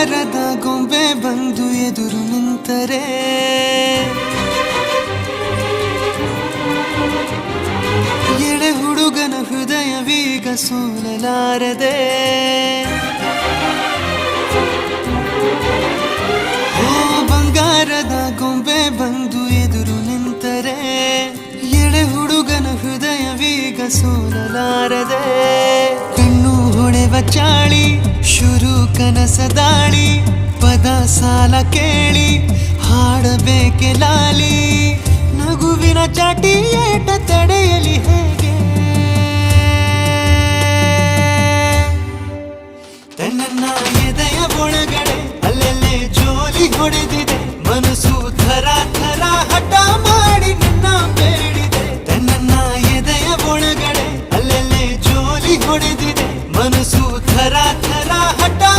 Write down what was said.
ಬಂಗಾರದ ಗೊಂಬೆ ಬಂದು ಎದುರು ನಿಂತರೆ ಎಳೆ ಹುಡುಗನ ಹೃದಯವೀಗ ಸೋಲಲಾರದೆ ಬಂಗಾರದ ಗೊಂಬೆ ಬಂದು ಎದುರು ನಿಂತರೆ ಎಳೆ ಹುಡುಗನ ಹೃದಯವೀಗ ಸೋಲಲಾರದೆ ಕಣ್ಣು ಹೊಡೆವ ಚಾಳಿ ಶುರು ಕನಸ ದಾಳಿ ಪದ ಸಾಲ ಕೇಳಿ ಹಾಡಬೇಕೆ ಲಾಲಿ ನಗುವಿನ ಚಾಟಿ ಏಟ ತಡೆಯಲಿ ಹೇಗೆ ತನ್ನ ಎದೆಯ ಒಳಗಡೆ ಅಲ್ಲೆಲ್ಲೇ ಜೋಲಿ ಹೊಡೆದಿದೆ ಮನಸ್ಸು ಥರ ಥರ ಹಠ ಮಾಡಿ ನಿನ್ನ ಬೇಡಿದೆ ತನ್ನ ಎದೆಯ ಒಳಗಡೆ ಅಲ್ಲೆಲ್ಲೇ ಜೋಲಿ ಹೊಡೆದಿದೆ